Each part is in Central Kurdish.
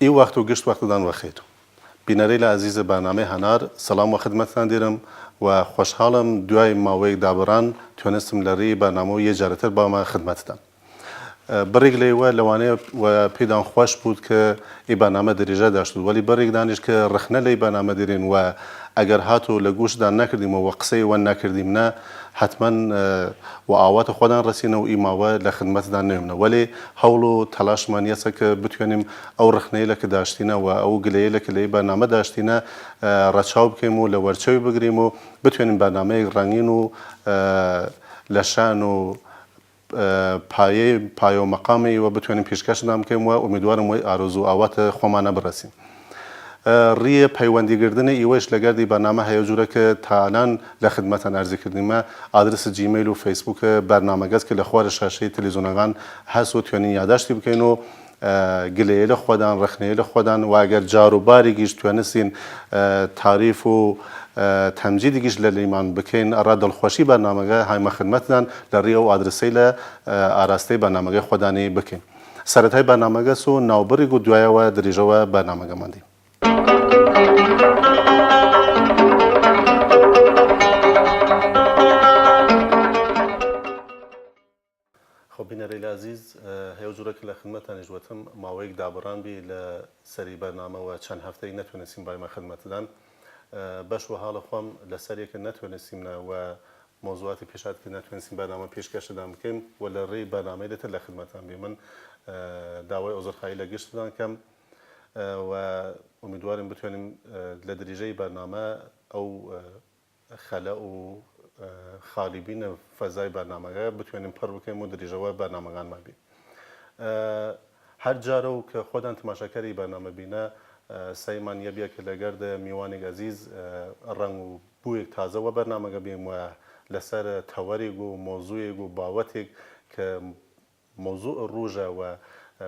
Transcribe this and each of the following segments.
ای وقت و گشت وقتتان بخیر. بینەرەی عزیز برنامه هەنار سلام و خدمەتتان دێرم و خۆشحاڵم دوای ماوەیەک دابڕان توانستم لە ڕێی بەرنامە یە جارەتر بامە خدمەتتان. بڕێک لێوە لەوانەیە و پێدان خۆش بوود کە ئی بەرنامە درێژە داشت وەلی بڕێک دانیش کە ڕخنە لەی بەرنامە دێرین و ئەگەر هاتوو لە گوشتدا نەکردیمەوە قسەی وە نەکردیمنە حتمما و ئاواتە خۆدان ڕسینە و ئی ماوە لە خدمەتدا نێمنە وەلی هەوڵ و تەلاشمان یەسە کە بتوانیم ئەو ڕخنەی لەکە داشتینە و ئەو گلەیە لەکە لەی بەرنامە داشتینە ڕەچاو بکەین و لە وەرچەوی بگریم و بتوانین بەرنامەیەک ڕەنگین و لە شان و پایە و مەقامی و بتوانین پێشکەشتان بکەین و ئومیدوارم وەی ئارزوو ئاواتە خۆمانە بڕەسین. ڕیە پەیوەندیگردنی ئیوەش لەگەردی بەرنامە هەیە جوورە کە تاالان لە خدمەتەن ئەرزیکردیمە ئادرس جیمەیل و فەیسبووکە بەرنامەگەز کە لە خوارە شاشەی تەلەڤیزیۆنەکان هەست و توانین یادداشتی بکەین و گلەیە لە خۆدان ڕخنەیە لە خۆدان و ئەگەر جار و بارێکیش توانستین تاریف و تەمجیدێکیش لە لەیمان بکەین ئەڕا دڵخۆشی بەرنامەکە هایمە خدمەتتان لە ڕێ و ئادرسەی لە ئاراستەی بەرنامەکەی خۆدانی بکەین. سەرەتای بەرنامەگەس و ناوبڕێک و دوایەوە درێژەوە بەرنامەکەماندی. خۆ بینەرەی عزیز هەیە جوورە کە لە خدمەتانیش وتم ماوەیەک دابڕان بی لە سەری بەرنامەوە چەند هەفتەی نەتوانستیم بایمە خدمەتدان بەش و حاڵە خۆم لەسەرێکە نەتوانستیمە و مۆزوعاتی پێشات کە نەتوانستیم بەرنامە پێشکەشدان بکەین و لە ڕێی بەرنامەی دێتە لە خدمەتان بێ من داوای ئۆزرخایی لە گشتتان کەم و ئومیدوارم بتوانیم لە درێژەی بەرنامە ئەو خەلە و خالیبینە فەزای بەرنامەکە بتوانیم پڕ بکەین و درێژەوە بەرنامەکانمان بین. هەر جارە و کە خۆدان تماشاکەری بەرنامە بینە سەیمان یەبیە کە لەگەردە میوانێک عەزیز ڕەنگ و بوویەک تازەوە بەرنامەکە بێم و لەسەر تەوەرێک و مۆزوویەک و باوەتێک کە مۆزوع ڕوژە و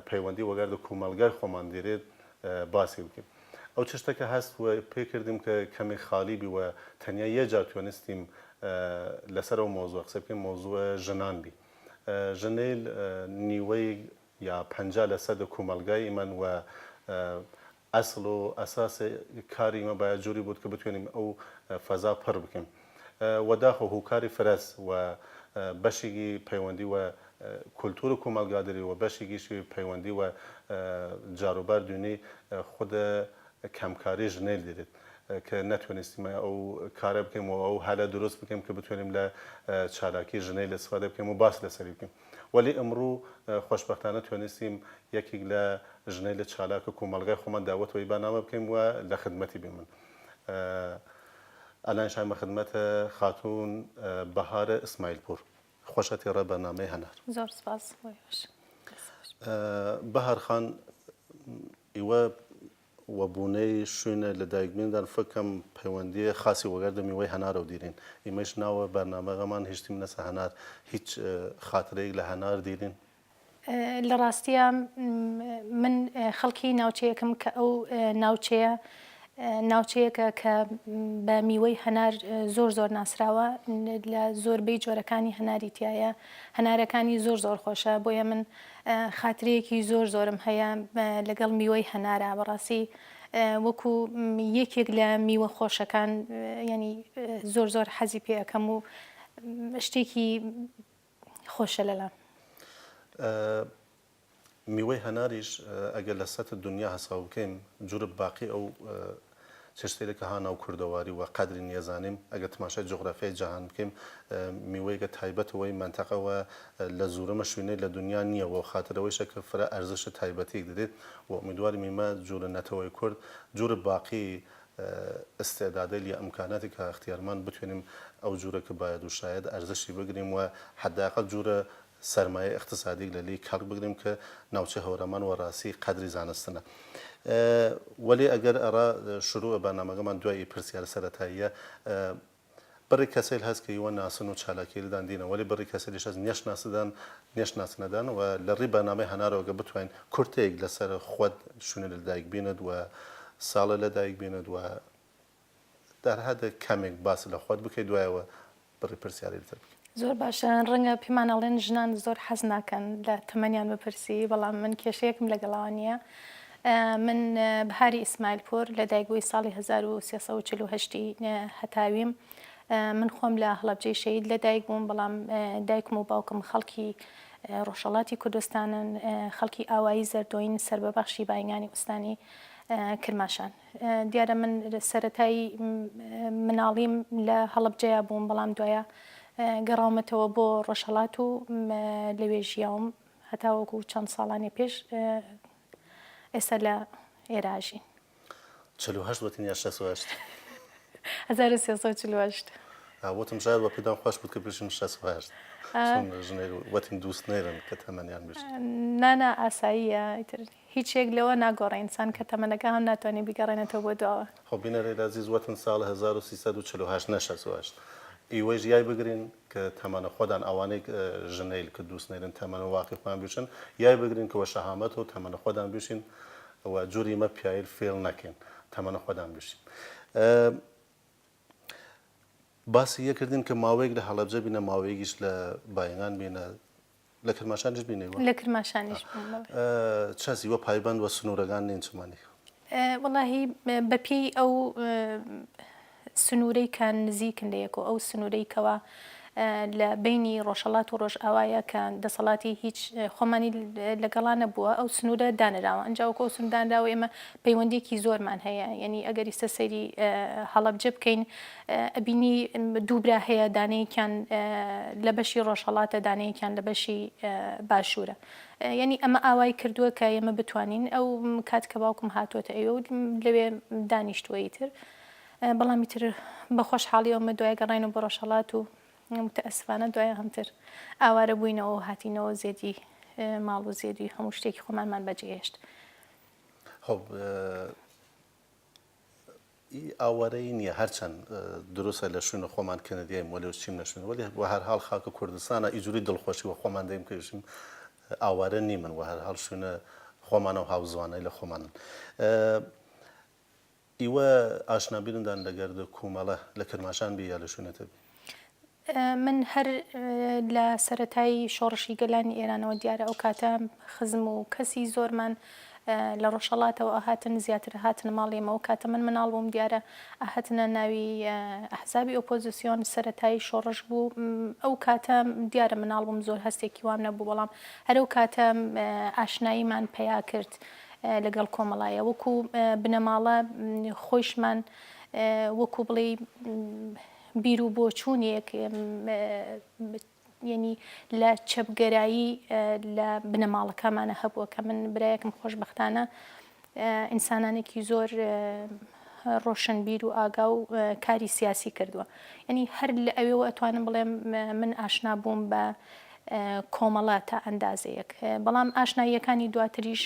پەیوەندی وەگەردە کومەلگای خۆمان دێرێت باسی بکەین. ئەو چشتەکە هەست و پێ کردیم کە کەمێک خالیبی و تەنیا یە جار توانستیم لەسەر ئەو مۆزوع قسە بکەین مۆزوع ژنان بی. ژنێل نیوەی یا 50% کومەلگای من و ئەسڵ و ئەساس کاری مە باید جووری بوود کە بتوانیم ئەو فەزا پڕ بکەین. وەداخۆ هوکاری فرەس و بەشێکی پەیوەندی و کولتور و کومەلگادری و بەشێکیشی پەیوەندی و جاروبار دوێنێ خودە کەمکاری ژنێل دێت کە نەتوانستیمە ئەو کارە بکەین و ئەو هەلە دروست بکەین کە بتوانیم لە چالاکی ژنەی لەسفادە بکەین و باس لەسەری بکەین. وەلی ئەمڕوو خۆشبەختانە توانستیم یەکێک لە ژنەی لە چالاکە کومەلگای خۆمان داوەتەوەی بەرنامە بکەین و لە خدمەتی بێ من. ئەلان شایمە خدمەتە خاتوون بەهارە ئیسماعیلپوور. خۆشەتی ڕە بەرنامەی هەنار. زۆر سپاس. بەهار خان ئیوە وەبوونەی شوێنە لە دایکبوونیدان فکەم پەیوەندی خاصی وەگەردە میوەی هەنارە و دیرین. ئیمەش ناوە بەرنامەکەمان هیچتیم نەسە هەنار هیچ خاترەیەک لە هەنار دیرین؟ لە ڕاستیە من خەڵکی ناوچەیەکم کە ئەو ناوچەیەکە کە بە میوەی هەنار زۆر ناسراوە لە زۆربەی جۆرەکانی هەناری تایە هەنارەکانی زۆر خۆشە بۆیە من خاترەیەکی زۆرم هەیە لەگەڵ میوەی هەنارە بەڕاستی وەکو یەکێک لە میوە خۆشەکان ینی زۆر حەزی پێ ئەەکەم و شتێکی خۆشە لەلام. میوەی هەناریش ئەگەر لە سەتە دنیا هەساو بکەین جوورە باقی ئەو چشتێکە هاناو کوردەواری و قەدری نێزانیم ئەگە تماشای جغرافیای جەهان بکەین میوەیەکە تایبەتەوەی منتەقەوە لە زوورەمە شوێنەی لە دنیا نییەوە خاترەوەیشە کە فرە ئەرزشە تایبەتێک دەدێت و ئومیدواری میمە جوورە نەتەوەی کورد جوورە باقی استعدادی لە ئەمکاناتی کە اختیارمان بتوێنیم ئەو جوورە کە باید و شاید ئەرزشی بگریم و حداقل جوورە سرمایه اقتصادی لەلی کەڵک بگریم کە ناوچە هەورەمان وەڕاستی قەدری زانستنە. وەلی ئەگەر ئەڕا شروع بەنامەکەمان دوای پرسیار سەرەتاییە بڕی کەسێل هەست کە یوە ناسن و چالاکیریدان دینە وەلی بڕی کەسێلیش هەست نێش ناسنەدان و لە ڕی بەنامەی هەنارەوەگە بتوانین کورتێک لەسەر خۆت شوێنە لە دایک بینت و ساڵە لە دایک بینت و دەرهەدە کەمێک باس لە خۆت بکەیت دوایەوە بڕی پرسیاری تر بکەیت. زۆر باشە ڕەنگە پێمانەڵێن ژنان زۆر حەز ناکەن لە تەمەنیان بپرسی بەڵام من کێشەیەکم لەگەڵاوە نییە. من بەهاری ئیسماعیلپور لە دایکبووی ساڵی 1348 هەتاویم. من خۆم لە هەڵەبجەی شەید لە دایک بووم بەڵام دایکم و باوکم خەڵکی ڕۆژهەڵاتی کوردستانن، خەڵکی ئاوایی زەردۆین سەربەبەخشی باینگانی ئوستانی کرماشان. دیارە من سەرەتایی مناڵیم لە هەڵەبجەیە بووم بەڵام دوایە گەڕاومەتەوە بۆ ڕۆژهەڵات و لەوێ ژیاوم هەتاوەکو چەند ساڵانی پێش ئێستا لە ئێراژین. 48 وتین یا 68؟ 1348. وتم شاید بە پێدان خۆش بوو کە بژین 68 ژنێر وەتین دووست نێرن کە تەمەنیان بێت. نانا ئاساییە هیچێک لەوە ناگۆڕێ ئینسان کە تەمەنەکە هەم ناتوانێت بیگەڕێنێتەوە بۆ دواوە. خۆ بینەرێ عەزیز وەتن ساڵ 1348 نە 68. ئیوەی یای بگرین کە تەمەنە خۆدان ئەوانەی ژنەیل کە دووست نێرن تەمەنە واقعیان بشن یای بگرین کەوە شەهامەت و تەمەنە خۆدان بشین و جووری مە پیایر فێڵ نەکەین تەمەنە خۆدان بشین. باسی یەکردین کە ماوەیەک لە هەڵەبجە بینە ماوەیەکیش لە باینگان بینە لە کرماشانیش بینەوە لە کرماشانیش چاسی وە پایبند وە سنوورەکان نین چمانی وەڵاهی بەپێی ئەو سنوورەی کە نزیکن لەیەکەوە ئەو سنوورەی کەوە لە بینی ڕۆژهەڵات و ڕۆژئاوایە کە دەسەڵاتی هیچ خۆمانی لەگەڵا نەبووە ئەو سنوورە دانراوە ئەنجاوکە ئەو سنووردانراوە ئێمە پەیوەندێکی زۆرمان هەیە یعنی ئەگەر ئیستا سەیری هەڵەبجە بکەین ئەبینی دووبرا هەیە دانەیەکیان لە بەشی ڕۆژهەڵاتە دانەیەکیان لە بەشی باشوورە یعنی ئەمە ئاوای کردووە کە ئێمە بتوانین ئەو کات کە باوکم هاتوۆتە ئێوە لەوێ دانیشتووەی تر بەڵامی تر بە خۆشحاڵی ئەومە دوای گەڕینەوە بە ڕۆژهەڵات و متەئەسفانە دوای هەمتر ئاوارە بووینەوە و هاتینەوە زێدی ماڵ و زێدی هەموو شتێکی خۆمانمان بەجێهێشت. ئاوارەی نییە هەرچەند دروستە لە شوێنە خۆمان کەنەدیای وەلێ چیم نەشوێن وەلی بە هەرحاڵ خاکە کوردستانە ئیجووری دڵخۆشی وە خۆمان دەیم کەوشیم ئاوارە نیمن و هەرحاڵ شوێنە خۆمانە و هاوزوانەی لە خۆمانن. ئیوە ئاشنابیرندان لەگەردە کومەڵە لە کرماشان بی یا لە شوێنەتە بی؟ من هەر لە سەرەتایی شۆڕشی گەلانی ئێرانەوە دیارە ئەو کاتە خزم و کەسی زۆرمان لە ڕۆژهەڵاتەوە ئاهاتن زیاتر هاتن ماڵێمەوە کاتە من مناڵ بووم دیارە ئاهاتنە ناوی ئەحزابی ئۆپۆزیسیۆن سەرەتایی شۆڕش بوو ئەو کاتە دیارە مناڵ بووم زۆر هەستێکی وام نەبوو بەڵام هەرو کاتە ئاشناییمان پەیا کرد لەگەڵ کۆمەڵایە وەکو بنەماڵە خۆشمان وەکو بڵێ بیر و بۆچوونێک ینی لە چەپگەرایی لە بنەماڵەکەمانە هەبووە کە من برایەکم خۆشبەختانە ئینسانانێکی زۆر ڕۆشنبیر و ئاگا و کاری سیاسی کردووە ینی هەر لە ئەوێەوە ئەتوانم بڵێم من ئاشنا بووم بە کۆمەڵە تا ئەندازەیەک بەڵام ئاشناییەکانی دواتریش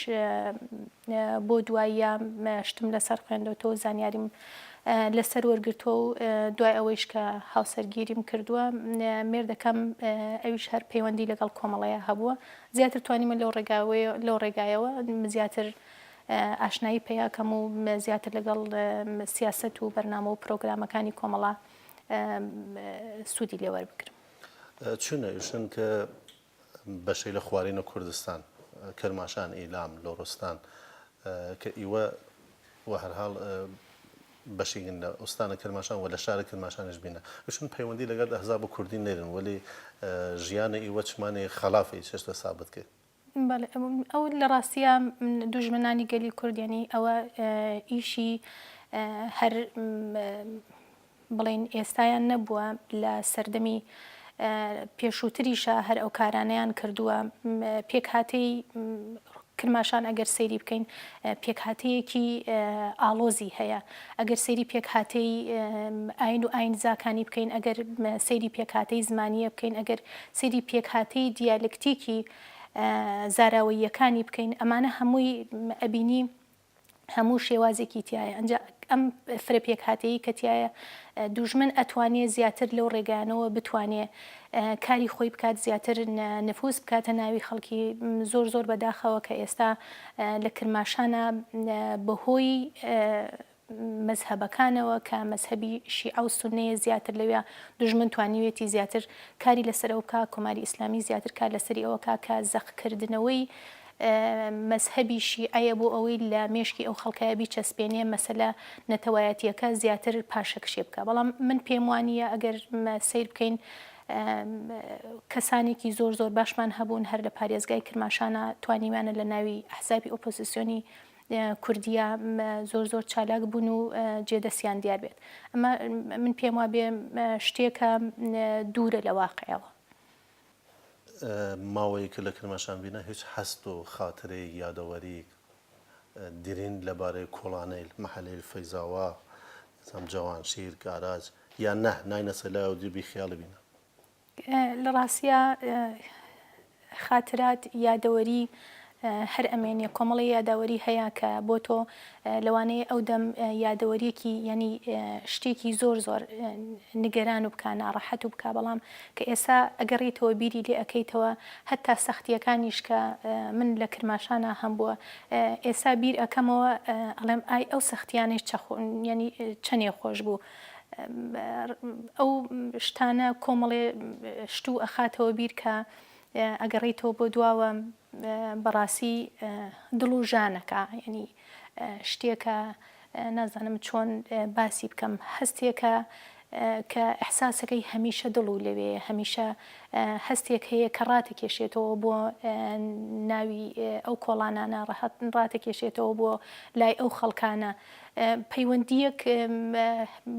بۆ دواییە شتم لەسەر خوێندەوە زانیاریم لەسەر وەرگرتۆ و دوای ئەوەیش کە هاوسەرگیریم کردووە مێردەکەم ئەویش هەر پەیوەندی لەگەڵ کۆمەڵەیە هەبووە زیاتر توانیمە لەو ڕێگایەوە زیاتر ئاشنایی پێیاکەم و زیاتر لەگەڵ سیاست و بەرنامە و پرۆگرامەکانی کۆمەڵە سوودی لێوەربگرم. چونەویشن کە بەشەی لە خوارینە کوردستان کرماشان ئیلام لۆڕستان کە ئیوە و هەرحاڵ بەشێکن لە ئوستانە کرماشان و لە شارە کرماشانش بینە وشن پەیوەندی لەگەڵ ئەحزاب و کوردی نێرن وەلی ژیانە ئیوە چمانێ خەلافی چێشتە سابت کرد. ئەو لە ڕاستیە دوژمنانی گەلی کوردیانی ئەوە ئیشی هەر بڵێن ئێستایان نەبووە لە سەردەمی پێشووتریشە هەر ئەو کارانەیان کردووە پێک هاتەی کرماشان ئەگەر سەیری بکەین پێکهاتەیەکی ئاڵۆزی هەیە ئەگەر سەیری پێکهاتەی ئاین و ئاینزاکانی بکەین ئەگەر سەیری پێکهاتەی زمانیە بکەین ئەگەر سەیری پێکهاتەی دیالکتیکی زاراوەییەکانی بکەین ئەمانە هەمووی ئەبینی هەموو شێوازێکی تایە ئەنجا ئەم فرەپێکهاتەیە کە تایە دوژمن ئەتوانێت زیاتر لەو ڕێگانەوە بتوانێت کاری خۆی بکات زیاتر نفوس بکاتە ناوی خەڵکی زۆر زۆر بەداخەوە کە ئێستا لە کرماشانە بەهۆی مەزهەبەکانەوە کە مەزهەبی شیعە و سوننەیە زیاتر لەوێ دوژمن توانیوێتی زیاتر کاری لەسەرەوە بکە کۆماری ئیسلامی زیاتر کار لەسەری ئەوە کە زەقکردنەوەی مەزهەبی شیعەیە بۆ ئەوەی لە مێشکی ئەو خەڵکایە بیچەسپێنێ مەسەلە نەتەوایەتیەکە زیاتر پاشەکشێ بکە بەڵام من پێم وانییە ئەگەر سیر بکەین کەسانێکی زۆر زۆر باشمان هەبوون هەر لە پارێزگای کرماشانە توانیمانە لە ناوی ئەحزابی ئۆپۆزیسیۆنی کوردیە زۆر زۆر چالاک بوون و جێدەسیان دیار بێت ئەمە من پێم وابێ شتێکە دوورە لە واقعەوە ماوەیە کە لە کرماشان بینە هیچ هەست و خاترەی یادەوەری دیرین لەبارەی کۆڵانەی مەحەلەی فەیزاوە جوانشیر گاراج یان نە ناینە سەلا و دیبی خیاڵە بینە لە ڕاستیە خاترات یادەوەری هەر ئەمێنێ کۆمەڵی یاداوەری هەیە کە بۆ تۆ لەوانەیە ئەو دەم یادەوەریەکی ینی شتێکی زۆر زۆر نیگەران و بکە ناڕەحەت و بکە بەڵام کە ئێستا ئەگەڕێیتەوە بیری لێ ئەەکەیتەوە هەتا سەختیەکانیش کە من لە کرماشانە هەم بووە ئێستا بیر ئەەکەمەوە ئەڵێم ئای ئەو سەختیانش ینی چەندێ خۆش بوو ئەو شتانە کۆمەڵێ شت و ئەخاتەوە بیر کە ئەگەڕێیتەوە بۆ دواوە بەڕاستی دڵ و ژانەکە ینی شتێکە نازانم چۆن باسی بکەم هەستێکە کە ئەحساسەکەی هەمیشە دڵ و لەوێ هەمیشە هەستێک هەیە کە ڕاتەکێشێتەوە بۆ ناوی ئەو کۆڵانانە ڕاتەکێشێتەوە بۆ لای ئەو خەڵکانە پەیوەندیەک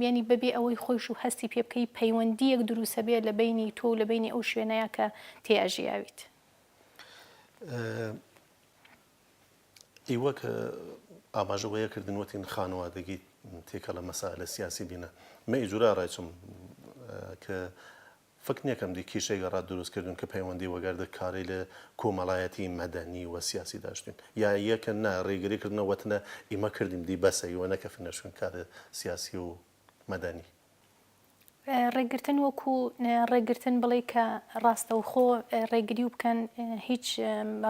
ینی بەبێ ئەوەی خۆش و هەستی پێ بکەی پەیوەندیەک دروسە بێت لە بینی تۆ لە بینی ئەو شوێنەیە کە تێئەژیاویت ئیوە کە ئاماژەوەیە کردنوەتین خانوادەگی تێکە لە مەسائلە سیاسی بینە مە ئیجورا ڕایچم کە فکر نیەکەم دی کیشەی گەڕات دروستکردن کە پەیوەندی وەگەردە کاری لە کۆمەڵایەتی مەدەنی و سیاسی داشتین یا یەکە نا ڕێگریکردنەوەتنە ئیمە کردیم دی بەسەیوە نەکەف نەشون کارە سیاسی و مەدەنی ڕێگرتن وەکو ڕێگرتن بڵێ کە ڕاستەوخۆ ڕێگری و بکەن هیچ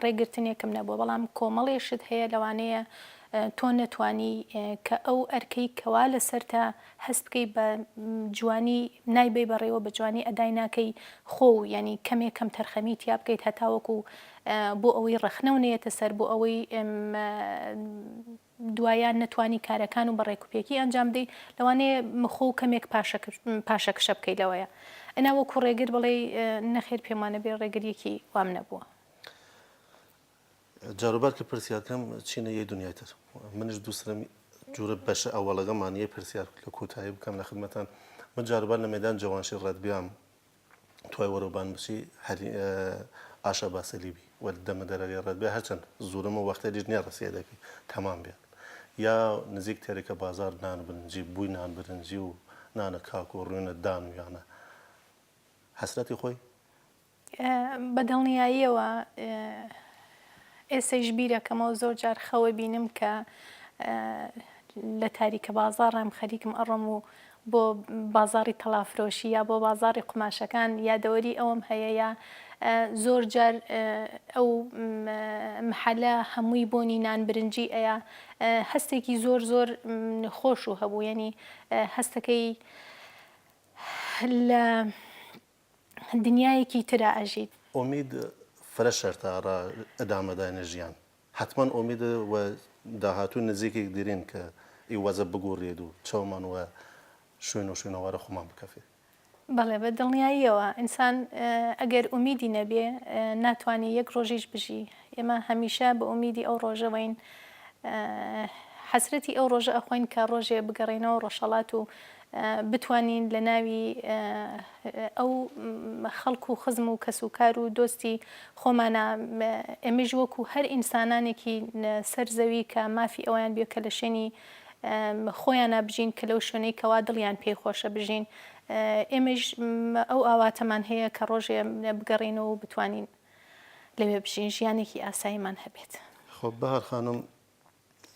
ڕێگرتنێکم نەبووە بەڵام کۆمەڵێشت هەیە لەوانەیە تۆ نەتوانی کە ئەو ئەرکەی کەوا لەسەرتە هەست بکەی بە جوانی نایبێ بەڕێوە بە جوانی ئەدای ناکەی خۆ و ینی کەمێک کەم تەرخەمی تیا بکەیت هەتاوەکو بۆ ئەوەی ڕەخنەونەیەتە سەر بۆ ئەوەی دوایان نەتوانی کارەکان و بەڕێکوپێکی ئەنجام بدەیت لەوانەیە مخۆ و کەمێک پاشەکشە بکەیت لەوەیە ئەنا وەکو ڕێگر بڵێ نەخێر پێمانە بێ ڕێگریەکی وام نەبووە جاروبار کە پرسیارکەم چینە یەی دنیای تر منش دووسرم جورە بەشە ئەوەڵەکەمانیە پرسیار لە کۆتایی بکەم لە خدمەتان من جاروبار لە مەدان جوانشیر ڕەتبیام توای وەرەوبان بچی ئاشە باسەلیبی وە دەمە دەرەوی ڕەتبێ هەرچەند زورم و وەختە دیژ نیە ڕسیەدەکەی تەمام بێت یا نزیک تێرێکە بازار نان برنجی بووی نان برنجی و نانە کاک و ڕوونە دان و یانە حەسرەتی خۆی بەدڵنیاییەوە ئێسەیش بیرەکەمەوە زۆر جار خەوە بینم کە لە تاریکە بازاڕم خەریکم ئەڕم و بۆ بازاری تەڵافرۆشی یا بۆ بازاری قماشەکان یادەوەری ئەوم هەیە یا زۆر جار ئەو محەلە هەمووی بۆنی نان برنجی ئەیە هەستێکی زۆر زۆر خۆش و هەبوو ینی هەستەکەی لە دنیایەکی ترا ئەژیت ئۆمید فرە شەرتارە ئەدامەدانە ژیان حتمما ئۆمیدە و داهاتوو نزیکێک دیرین کە ئیوازە بگۆڕێت و چاومان وە شوێن و شوێنەوارە خۆمان بکەفێت بەڵێ بە دڵنیاییەوە ئینسان ئەگەر ئومیدی نەبێ ناتوانێت یەک ڕۆژیش بژی ئێمە هەمیشە بە ئومیدی ئەو ڕۆژەوەین حەسرەتی ئەو ڕۆژە ئەخۆین کە ڕۆژێ بگەڕێنەوە ڕۆژهەڵات و بتوانین لە ناوی ئەو خەڵک و خزم و کەس و کار و دۆستی خۆمانە ئێمەش وەکو هەر ئینسانانێکی سەر زەوی کە مافی ئەویان بێ کە لە شوێنی خۆیانە بژین کە لەو شوێنەی کەوا دڵیان پێی خۆشە بژین ئێمەش ئەو ئاواتەمان هەیە کە ڕۆژێ بگەڕێنەوە و بتوانین لەوێ بژین ژیانێکی ئاساییمان هەبێت. خۆ بەهار خانم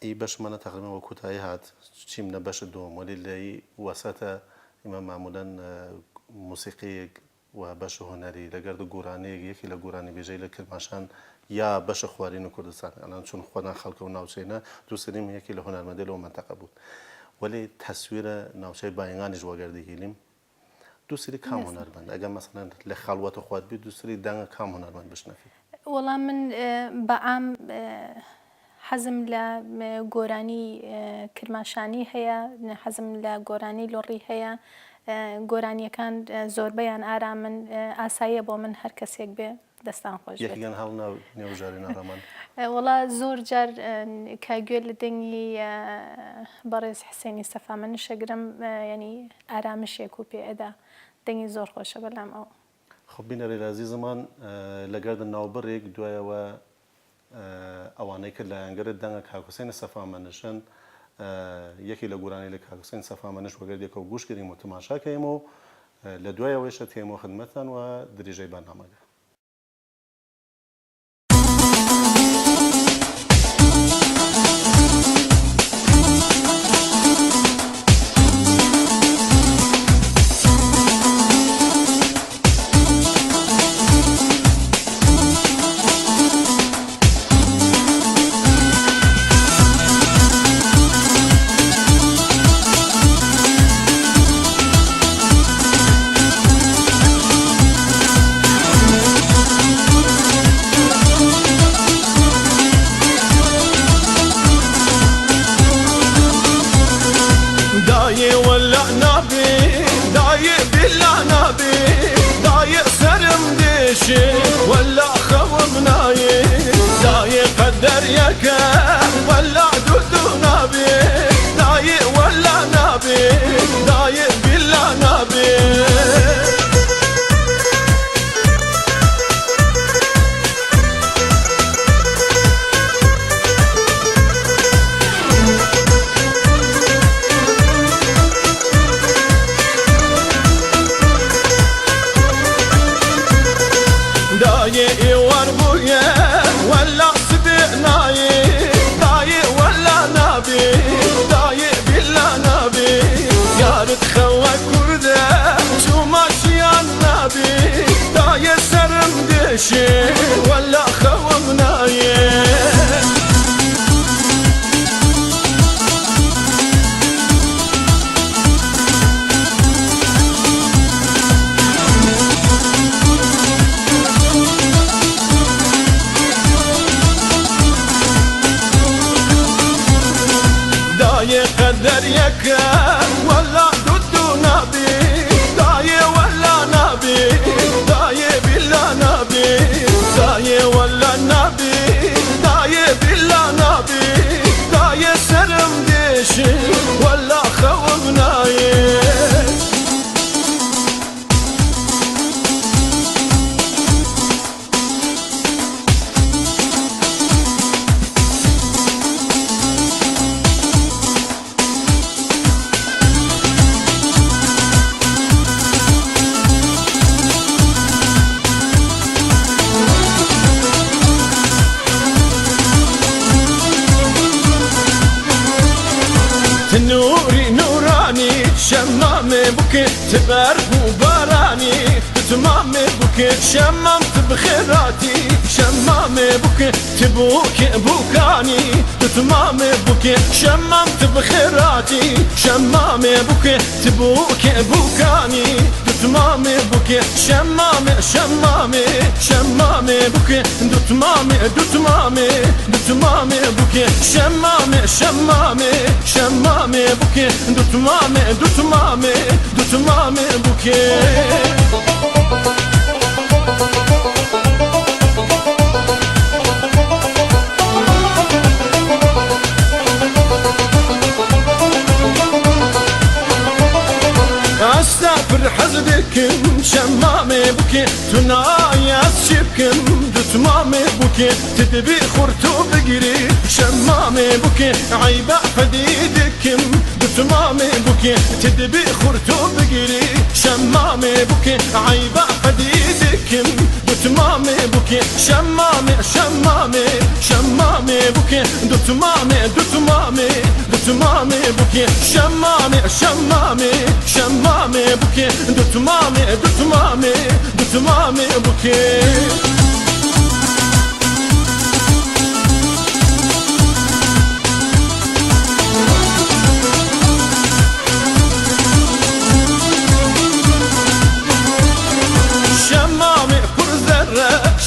ئی بەشمانە تقریبا وە کوتایی هات چیم لە بەش دووەم وەلی لەی وەسەتە ئێمە معمولاً موسیقیەک و بەش هۆنەری لەگەرد گۆرانەیەک یەکی لە گۆرانی بێژەی لە کرماشان یا بەشە خوارین و کوردستان ئەلان چون خۆنا خەڵکە و ناوچەینە دووسریم یەکی لە هۆنەرمەندەی لەو منتەقە بوو وەلی تەسویرە ناوچەی باینگانیش وەگەردەگیریم دووسری کام هۆنەرمەند ئەگەر مەسەڵەن لە خەڵوەتە خوات بێت دووسری دەنگە کام هۆنەرمەند بشنەفی وەڵام من بەعام حەزم لە گۆرانی کرماشانی هەیە حەزم لە گۆرانی لۆڕی هەیە گۆرانیەکان زۆربەیان ئارامن ئاساییە بۆ من هەر کەسێک بێ دەستان خۆش یەکیان هەڵ نێوژاری ناڕەمان وەڵا زۆر جار کاگوێ لە دەنگی بەڕێز حسێنی سەفا من شەگرم ینی ئارامشێک و پێ ئەدا دەنگی زۆر خۆشە بەلام ئەو خۆ بینەرێ عەزیزمان لەگەرد ناوبڕێک دوایەوە ئەوانەی کرد لە ئەنگەرت دەنگە کاکوسێنە سەفامەنشن یەکی لە گۆرانی لە کاکوسێن سەفامەنش وەگەردێکە و گوشکردیم و تماشاکەیم و لە دوایەوەیشە تێمەوە خدمەتان و درێژەی بەرنامەکە. ولا خوم ناي داي قدر يكا ولا دودو نابي داي ولا نابي داي بلا نابي داي وربويا ولا سبعناي داي ولا نابي داي بلا نابي يا ريت خوا كرده شو ماشي النبي داي سرم دشي ولا خوا مناي قدر يكا ولا دودو نابي داي ولا نابي داي بلا نابي داي ولا نابي داي بلا نابي داي سرم ديشي ولا خومناي نوري نوراني شمامي بوكي تبرق وباراني تمامي بوكي شممت بخيراتي شمامي بوكي تبوكي بوكاني تمامي بوكي شممت بخيراتي شمامي بوكي تبوكي بوكاني تمامي بوكي شمامي شمامي شمامي بوكي تمامي تمامي تمامي بوكي شمامي شمامي شمامي بوكي تمامي تمامي تمامي بوكي پر حزدكم شمامي بكي تنايس شبكم دتمامي بكي تدبي خرتو بقري شمامي بكي عيب حديدكم دتمامي بكي تدبي خرتو بقري شمامي بكي عيب حديدكم دتمامي بكي شمامي شمامي شمامي بكي دتمامي دتمامي دتمامي بكي شمامي شمامي شمامي بكي دتمامي دتمامي دتمامي بكي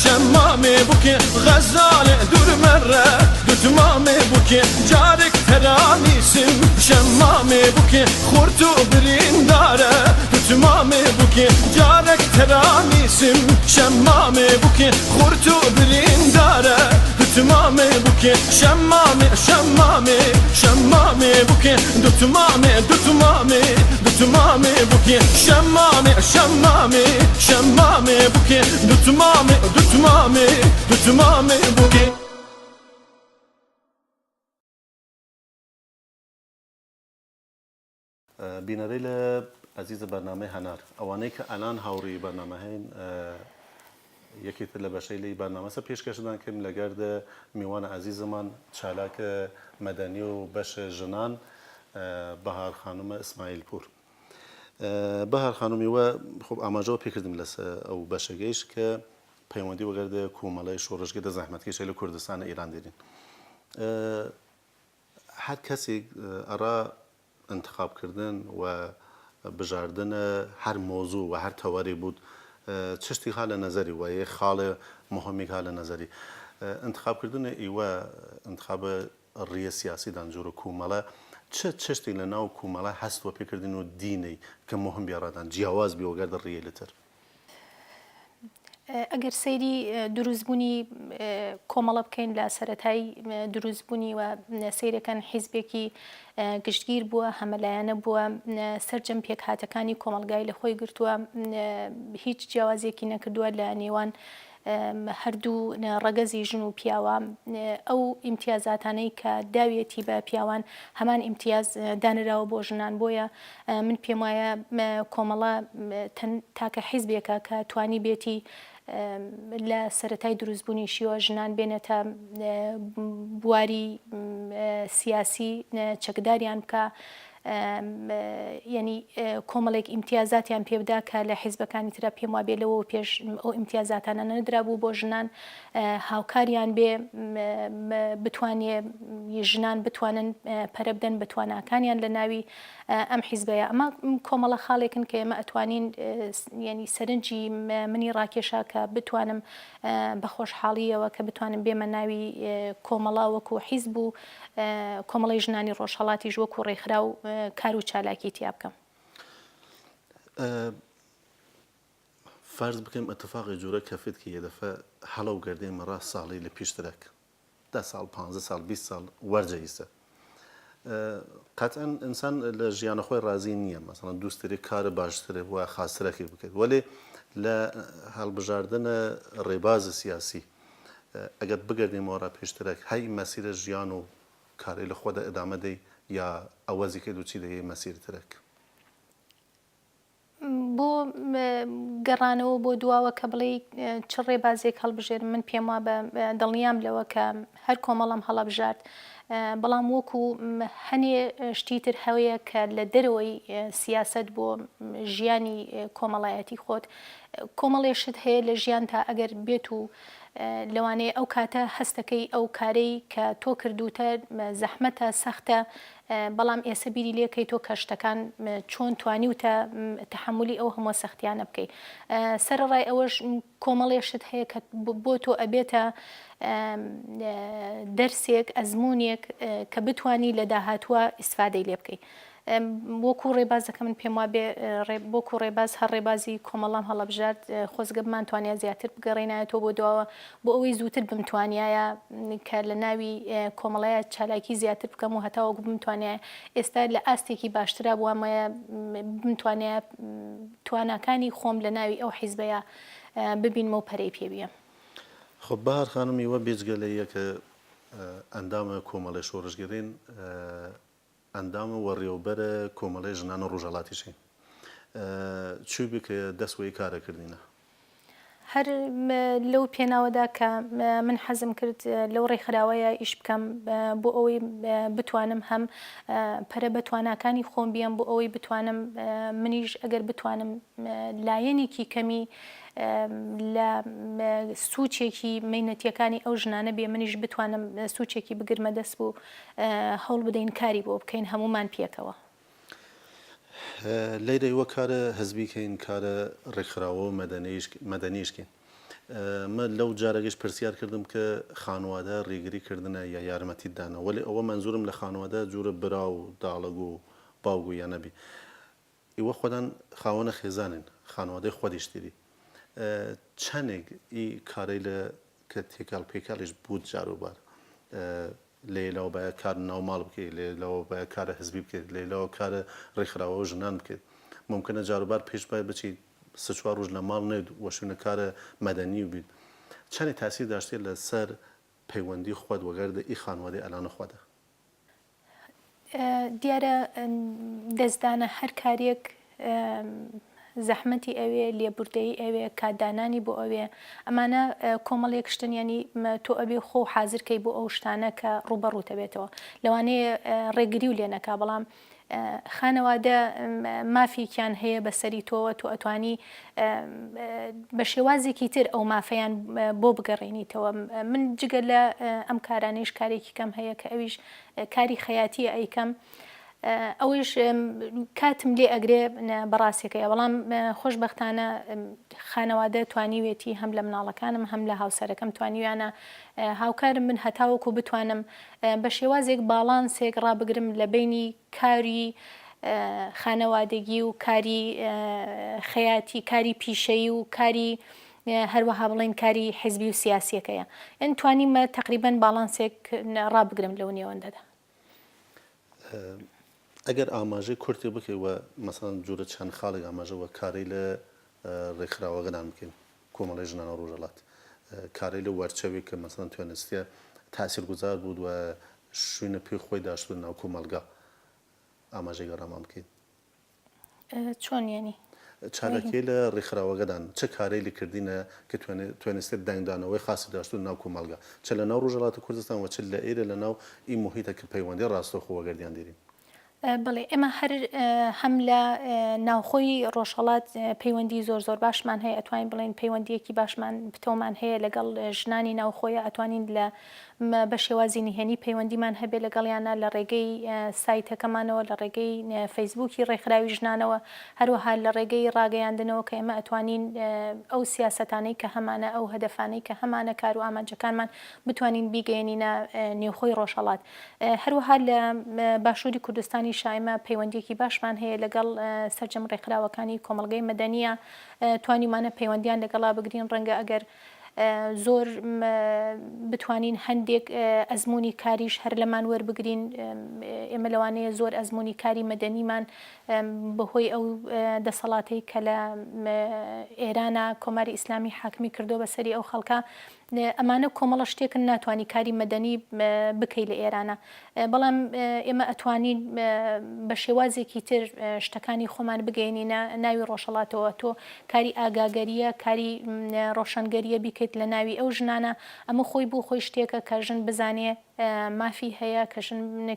شمامي بكي غزالي دور مرة دتمامي بكي جارك ترانيسم شمامي بكي خورتو برين داره دتمامي بكي جارك ترانيسم شمامي بكي خورتو برين داره دتمامي بكي شمامي شمامي شمامي بكي دتمامي دتمامي دتمامي بكي شمامي شمامي شمامي بكي دتمامي دتمامي دتمامي بكي بینەرەی لە عزیزە بەرنامەی هەنار ئەوانەی کە ئەلان هاوڕێی بەرنامە هەین یەکێتر لە بەشەی لی بەرنامەسە پێشکەشدان کرد لەگەردە میوانە عزیزمان چالاکە مەدەنی و بەشە ژنان بەهار خانومە ئیسماعیل پور بەهار خانومیوە خۆ ئاماژەوە پێکردم لەس ئەو بەشەگەیش کە پەیوەندی وەگەردە کومەڵی شۆڕژگە دە زەحمەتکێشەی لە کوردستانە ئیران دێرین هەر کەسێک ئەڕا انتخابکردن و بژاردنە هەر مۆزوع و هەر تەوەری بود چشتی ها لە نەزەری و یە خاڵێ مهمی ها لە نەزەری انتخابکردنە ئیوە انتخابە ڕیە سیاسیدان جۆرە کومەڵە چه چشتی لە ناو کومەڵە هەستوە پێکردن و دینەی کە مهم بیاڕادان جیاواز بی وەگەردە ڕیە لەتر ئەگەر سەیری دروستبوونی کۆمەڵە بکەین لە سەرەتای دروستبوونی و سەیرەکان حیزبێکی گشتگیر بووە هەمەلایەنە بووە سەرجەم پێک هاتەکانی کۆمەلگای لە خۆی گرتووە هیچ جیاوازێکی نەکردووە لە نێوان هەردوو ڕەگەزی ژن و پیاوە ئەو ئیمتیازاتانەی کە داوێتی بە پیاوان هەمان ئیمتیاز دانراوە بۆ ژنان بۆیە من پێم وایە کۆمەڵە تاکە حیزبێکە کە توانی بێتی لە سەرەتای دروستبوونی شیوە ژنان بێنێتە بواری سیاسی چەکداریان بکە ینی کۆمەڵێک ئیمتیازاتیان پێبدا کە لە حیزبەکانی ترە پێم وابێ لەوە پێش ئەو ئیمتیازاتانە نەدرا بوو بۆ ژنان هاوکاریان بێ بتوانێ ژنان بتوانن پەرە بدەن بە تواناکانیان لە ناوی ئەم حیزبەیە ئەمە کۆمەڵە خاڵێکن کە ئێمە ئەتوانین ینی سەرنجی منی ڕاکێشا کە بتوانم بە خۆشحاڵیەوە کە بتوانم بێمە ناوی کۆمەڵا وەکو حیزب و کۆمەڵی ژنانی ڕۆژهەڵاتیش وەکو ڕێکخرا و کار و چالاکی تیا بکەم فەرز بکەم ئەتفاقی جوورە کەفت کە یەدەفە هەڵە و گەردەی مەڕا ساڵی لە پیشترێک 10 ساڵ 15 ساڵ 20 ساڵ وەرجەیسە قەتەن ئینسان لە ژیانە خۆی ڕازی نییە مەسەڵەن دووستری کارە باشترێ وە خاسترەکی بکەیت وەلێ لە هەڵبژاردنە ڕێبازە سیاسی ئەگەر بگەردین وەڕا پێشترێک هەی مەسیرە ژیان و کاری لە خۆدا ئەدامە دەی یا ئەوەزی کرد و چی دەیە مەسیرترێک بۆ گەڕانەوە بۆ دواوە کە بڵێ چ ڕێبازێک هەڵبژێر من پێم وا بە دڵنیام لەوە کە هەر کۆمەڵم هەڵەبژارد بەڵام وەکو هەنێ شتیتر هەوەیە کە لە دەرەوەی سیاست بۆ ژیانی کۆمەڵایەتی خۆت کۆمەڵێشت هەیە لە ژیان تا ئەگەر بێت و لەوانەیە ئەو کاتە هەستەکەی ئەو کارەی کە تۆ کردوتە زەحمەتە سەختە بەڵام ئێستا بیری لێکەی تۆ کەشتەکان چۆن توانیوتە تەحملی ئەو هەموو سەختیانە بکەیت سەرڕای ئەوەش کۆمەڵێشت هەیە کە بۆ تۆ ئەبێتە دەرسێک ئەزمونێک کە بتانی لە داهاتووە ئیسفادەی لێ بکەیت وەکو ڕێبازەکە من پێم وابێ وەکو ڕێباز هەر ڕێبازی کۆمەڵام هەڵەبژارد خۆزگە بمانتوانیا زیاتر بگەڕێنایەتەوە بۆ دواوە بۆ ئەوەی زووتر بمتوانایە کە لە ناوی کۆمەڵایە چالاکی زیاتر بکەم و هەتاوەکو بمتوانایە ئێستا لە ئاستێکی باشترا بووامەیە بمتوانایە تواناکانی خۆم لە ناوی ئەو حیزبەیە ببینمە و پەرەی پێبیە. خب بەهار خانم ئێوە بێجگەلەیە کە ئەندامە کۆمەڵی شۆڕژگەرین ئەندامە وەڕێوبەرە کۆمەڵی ژنانە ڕۆژهەڵاتیشین چوو بێ کە دەستوەی کارەکردینە هەر لەو پێناوەدا کە من حەزم کرد لەو ڕێکخراوەیە ئیش بکەم بۆ ئەوەی بتوانم هەم پەرە بەتواناکانی خۆم بیام بۆ ئەوەی بتوانم منیش ئەگەر بتوانم لایەنێکی کەمی لە سوچێکی مینەتیەکانی ئەو ژنانە بێ منیش بتوانم سوچێکی بگرمە دەست بوو هەوڵ بدەین کاری بۆ بکەین هەمومان پێکەوە. لەیرە ئێوە کارە هەزبیکەین کارە ڕێکخراوە و مەدەنیشکین من لەو جارەگەش پرسیار کردم کە خانوادە ڕێگریکردنە یا یارمەتیدانە ولی ئەوە منزورم لە خانوادە جوورە برا و داڵەگ و باوگو یا نەبی ئێوە خۆدان خاوەنە خێزانن خانوادەی خۆدیشتیری چەندێک ئی کارەی لە کە تێکال پێکاڵیش بوو جاروبار لێلەوە باید کار ناوماڵ بکەیت لێلەوە باید کارە حزبی بکەیت لێلەوە کارە ڕێکخراوە و ژنان بکەیت ممکنە جاروبار پێش باید بچیت سه چوار ڕۆژ لە ماڵ نێت وەشوونە کارە مەدەنی و بیت چەندی تاسی داشتێ لەسەر پەیوەندی خۆت وەگەردە ئی خانوادەی ئەلانە خۆدە دیارە دەستدانە هەر کارێک زەحمەتی ئەوێ لێبوردەی ئەوێ کاتدانانی بۆ ئەوێ ئەمانە کۆمەڵێک شتن ینی تۆ ئەبێ خۆ حازرکەی بۆ ئەو شتانە کە ڕوبەڕووتە بێتەوە لەوانەیە ڕێگری و لێنەکا بەڵام خانەوادە مافێکیان هەیە بەسەری تۆوە تۆ ئەتوانی بە شێوازێکی تر ئەو مافەیان بۆ بگەڕێنیتەوە من جگە لە ئەم کارانەیش کارێکی کەم هەیە کە ئەویش کاری خەیاتیە ئەیکەم ئەوش کاتم لێ ئەگرێ بەڕاستیەکەیە بەڵام خۆشبەختانە خانەوادە توانیوێتی هەم لە مناڵەکانم هەم لە هاوسەرەکەم توانیویانە هاوکارم من هەتاوەکو بتوانم بە شێوازێک باڵانسێک ڕابگرم لە بینی کاری خانەوادەگی و کاری خەیاتی کاری پیشەیی و کاری هەروەها بڵین کاری حیزبی و سیاسیەکەیە ئەن توانیمە تقریبەن باڵانسێک ڕابگرم لەو نێوەندەدا. ئەگەر ئاماژەی کورتی بکەیتوە مەسەڵەن جوورە چەند خاڵێک ئاماژەوە کارەی لە ڕێکخراوەکەدان بکەین کۆمەڵی ژنانە ڕۆژهەڵات کارەی لە وەرچەوێک کە مەسەڵەن توێنستە تاسیرگوزار بوو و شوێنە پێی خۆی داشتون ناو کۆمەلگا ئاماژەی گەڕامان بکەین چۆن یێنی چارەکەی لە ڕێکخراوەکەدان چه کارەی لێکردینە کە توێنستێت دەنگدانەوەی خاصی داشتون ناو کۆمەلگا چ لە ناو ڕۆژهەڵاتی کوردستان و چ لە ئێرە لە ناو ئی مۆحیتە کە پەیوەندی ڕاستەوخۆوە گەردیان دێرین بڵێ ئێمە هەر هەم لە ناوخۆی ڕۆژهەڵات پەیوەندی زۆر باشمان هەیە ئەتوانین بڵێن پەیوەندیەکی باشمان پتۆمان هەیە لەگەڵ ژنانی ناوخۆیە ئەتوانین لە بە شێوازی نهێنی پەیوەندیمان هەبێ لەگەڵیانە لە ڕێگەی سایتەکەمانەوە لە ڕێگەی فەیسبووکی ڕێکخراوی ژنانەوە هەروەها لە ڕێگەی ڕاگەیاندنەوە کە ئێمە ئەتوانین ئەو سیاسەتانەی کە هەمانە ئەو هەدەفانەی کە هەمانە کار و ئامانجەکانمان بتوانین بیگەێنینە نێوخۆی ڕۆژهەڵات هەروەها لە باشووری کوردستانی شایمە پەیوەندیەکی باشمان هەیە لەگەڵ سەرجەم ڕێکخراوەکانی کۆمەڵگەی مەدەنیە توانیمانە پەیوەندیان لەگەڵا بگرین ڕەنگە ئەگەر زۆر بتوانین هەندێک ئەزمموی کاریش هەر لەمان وەربگرین ئێمە لەوانەیە زۆر ئەزمموی کاری مەدەنیمان بەهۆی ئەو دەسەڵاتەی کە لە ئێرانە کۆماری ئیسلامی حاکمی کردو بەسەری ئەو خەڵکە ئەمانە کۆمەڵە شتێکن ناتوانانی کاری مەدەنی بکەی لە ئێرانە بەڵام ئێمە ئەتوانین بە شێوازێکی تر شتەکانی خۆمان بگەینینە ناوی ڕۆژهەڵاتەوە تۆ کاری ئاگاگەریە کاری ڕۆشنگەریە بیکەیت لە ناوی ئەو ژنانە ئەمە خۆی بوو خۆی شتێکە کە ژن بزانێ مافی هەیە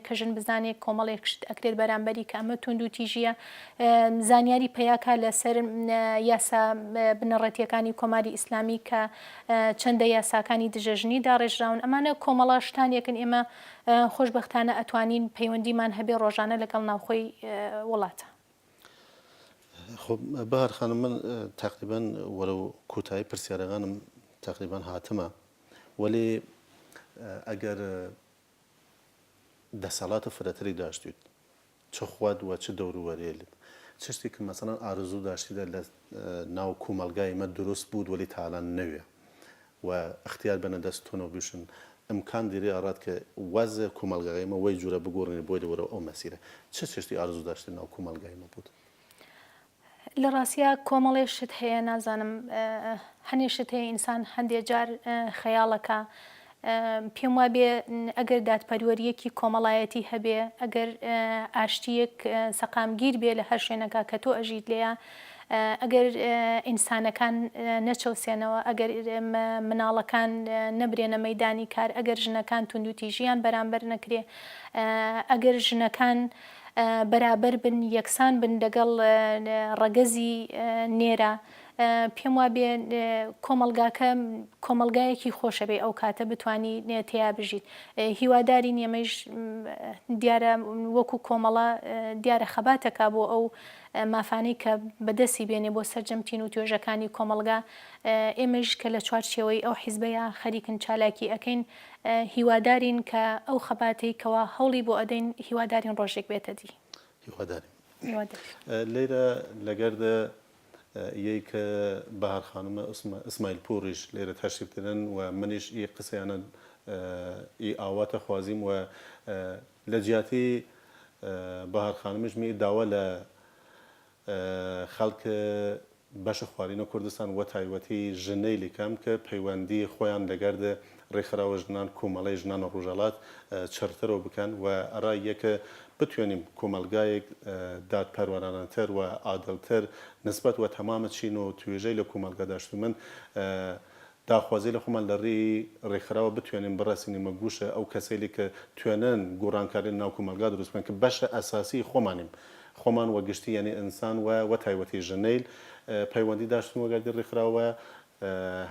کە ژن بزانێت کۆمەڵێک شت ئەکرێت بەرامبەری کە ئەمە تونند و تیژیە زانیاری پەیاکە لەسەر یاسا بنەڕەتیەکانی کۆماری ئیسلامی کە چەندە یاساکانی دژەژنی داڕێژراون ئەمانە کۆمەڵا شتانێکن ئێمە خۆشبەختانە ئەتوانین پەیوەندیمان هەبێ ڕۆژانە لەگەڵ ناوخۆی وڵاتە. خب بەهار خانم من تقریبا وەرە و کۆتایی پرسیارەکانم تقریبا هاتمە وەلی ئەگەر دەسەڵاتە فرەتری داشتیت چ خود و چ دەوروبەریت چ شتێک مەسەڵەن ئارزوو داشتیدا لە ناو کۆمەلگای مە دروست بوو وەلی تاالان نەوێ و اختیار بەنە دەستۆنەوە بشن ئەمکان دیری ئارات کە وەزە کۆمەلگایمە وەی جوورە بگۆڕنی بۆی لەوەرە ئەو مەسیرە چ شتی ئارزوو داشتی ناو کۆمەلگایمە بوو لە ڕاستیە کۆمەڵێ شت هەیە نازانم هەنێ شت هەیە ئینسان هەندێک جار خەیاڵەکە پێم وابێ ئەگەر دادپەروەریەکی کۆمەڵایەتی هەبێ ئەگەر ئاشتیەک سەقامگیر بێ لە هەر شوێنەکە کە تۆ ئەژیت لێیە ئەگەر ئینسانەکان نەچەوسێنەوە ئەگەر مناڵەکان نەبرێنە مەیدانی کار ئەگەر ژنەکان توندوتی ژیان بەرامبەر نەکرێ ئەگەر ژنەکان بەرابەر بن یەکسان بن لەگەڵ ڕەگەزی نێرە پێم وابێ کۆمەلگاکە کۆمەلگایەکی خۆشە بێ ئەو کاتە بتانی تیا بژیت هیواداری ئێمەش دیارە وەکو کۆمەڵە دیارە خەباتەکە بۆ ئەو مافانەی کە بەدەستی بێنێ بۆ سەرجەمتین و توێژەکانی کۆمەلگا ئێمەش کە لە چوارچێوەی ئەو حیزبەیە خەریکن چالاکی ئەەکەین هیوادارین کە ئەو خەباتەی کەوا هەوڵی بۆ ئەدەین هیوادارین ڕۆژێک بێتە دی لێرە لەگەردە یەی کە بەهار خانمە ئسمایل پۆڕیش لێرە تەشریفکردن و منیش ئی قسەیانە ئی ئاواتە خوازیم و لە جیاتی بەهار خانمش می داوە لە خەڵکە بەشە خوارینە کوردستان وە تایبەتی ژنەی لیکەم کە پەیوەندی خۆیان لەگەردە ڕێکخراوە ژنان کۆمەڵی ژنانە ڕۆژەڵات چرتەرەوە بکەن و ئەڕای یەکە بتوێنیم کۆمەلگایەک دادپەروەرانەتر و عادڵتر نسبەت وە تەمامە چین و توێژەی لە کۆمەلگا داشت من داخوازی لە خۆمان لە ڕێی ڕێکخراوە بتوێنین بڕاستینی مەگوشە ئەو کەسێلی کە توێنن گۆڕانکاری ناو کۆمەلگا دروست بکەن کە بەشە ئەساسی خۆمانیم خۆمان وەگشتی یعنی ئینسان وە تایبەتی ژنەیل پەیوەندی داشتن وەگەردی ڕێکخراوە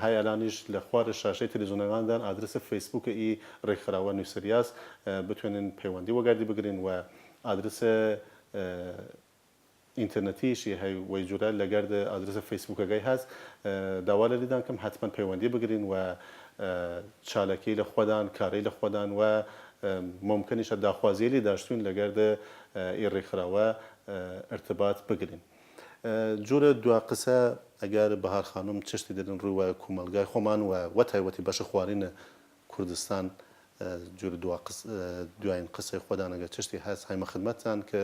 هایالانیش لە خوارە شاشەی تەلەڤیزیۆنەکاندان ئادرسە فەیسبووکە ئی ڕێکخراوە نووسریاس بتوێنن پەیوەندی وەگەردی بگرین و ئادرسە ئینتەرنەتیشی هەی وەی جورە لەگەردە ئادرسە فەیسبووکەکەی هەست داوا لە لیدان کەم حتمما پەیوەندی بگرین و چالەکەی لە خۆدان کارەی لە خۆدان و ممکنیشە داخوازیێلی داشتون لەگەردە ئی ڕێکخراوە ارتباط بگرین جورە دوا قسە ئەگەر بەهار خانم چشتی دەدن ڕووە کۆمەلگای خۆمان و تایبەتی بەشە خوارینە کوردستان جورە دوایین قسەی خۆدان ئەگەر چشتی هەست هەیمە خدمەتتان کە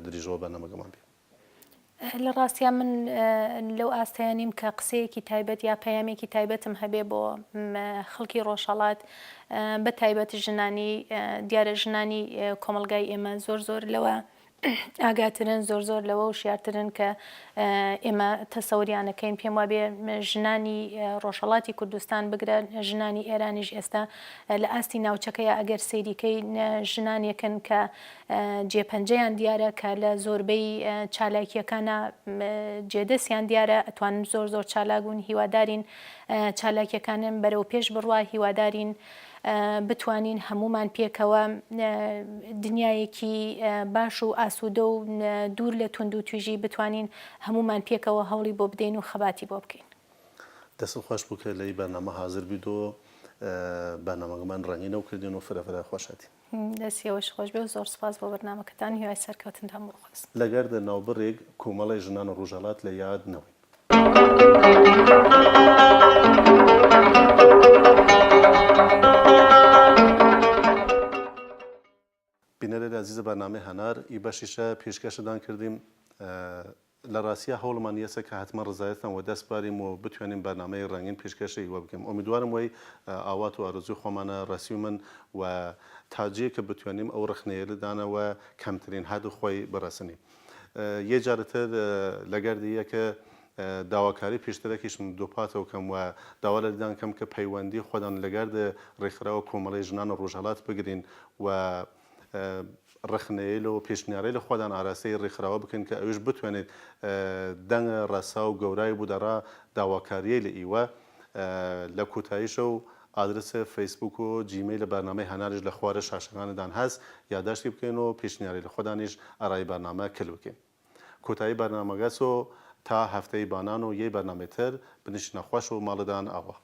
دریژەوە بەرنامەگەمان بێ لە ڕاستیا من لەو ئاستەیانیم کە قسەیەکی تایبەت یا پەیامێکی تایبەتم هەبێ بۆ خەڵکی ڕۆژهەڵات بە تایبەت ژنانی دیارە ژنانی کۆمەلگای ئێمە زۆر لەوە ئاگاترن زۆر لەوە و شیارترن کە ئێمە تەسەوریانەکەین پێم وابێ ژنانی ڕۆژهەڵاتی کوردستان بگرە ژنانی ئێرانیش ئێستا لە ئاستی ناوچەکەیە ئەگەر سەیریکەی ژنانێکن کە جێپەنجەیان دیارە کە لە زۆربەی چالاکیەکانە جێدەستیان دیارە ئەتوانن زۆر چالاگون هیوادارین چالاکیەکانن بەرەو پێش بڕوا هیوادارین بتوانین هەمومان پێکەوە دنیایەکی باش و ئاسوودە و دوور لە تونند و توێژی بتوانین هەمومان پێکەوە هەوڵی بۆ بدەین و خەباتی بۆ بکەین دەستم خۆش بوو کە لەی بەرنامە حاضر بیت و بەرنامەکەمان ڕەنگینە و کردین و فرەفرە خۆشەتی دەستیەوەش خۆش بێ و زۆر سپاس بۆ بەرنامەکەتان هیوای سەرکەوتنتان بۆ خواست لەگەردە ناوبڕێک کۆمەڵی ژنان و ڕۆژهەڵات لە یاد نەوەین بینەرە عزیزە بەرنامەی هەنار ئی بەشیشە پێشکەشدان کردیم لە ڕاستیە هەوڵمان یەسە کە حتمما ڕزایەتان و دەست باریم و بتوانین بەرنامەی ڕەنگین پێشکەشی وە بکەم ئومیدوارم وەی ئاوات و ئارزوی خۆمانە ڕەسی من و تاجەیە کە بتوانیم ئەو ڕخنەیەدانەوە کەمترین هەد و خۆی بڕەسنی یە جارەتر لەگەردی یەکە داواکاری پێشترێکیشم دووپاتەوە کەم و داوا لە دیدان کەم کە پەیوەندی خۆدان لەگەردە ڕێکخراوە کۆمەڵی ژنان و ڕۆژهەڵات بگرین و ڕخنەیە و پێشنیارەی لە خۆدان ئاراستەی ڕێکخراوە بکەن کە ئەوش بتوانێت دەنگە ڕەسا و گەورای بوودەڕا داواکاریە لە ئیوە لە کۆتاییشە و ئادرسە فەیسبوک و جیمەی لە بەرنامەی هەناریش لە خوارە شاشەکانەدان هەست یادداشتی بکەین و پێشنیاری لە خۆدانیش ئەڕای بەرنامە کل بکەین کۆتایی بەرنامەگەس و تا هەفتەی بانان و یەی بەرنامەتر بنیشتە خۆش و ماڵدان ئاوە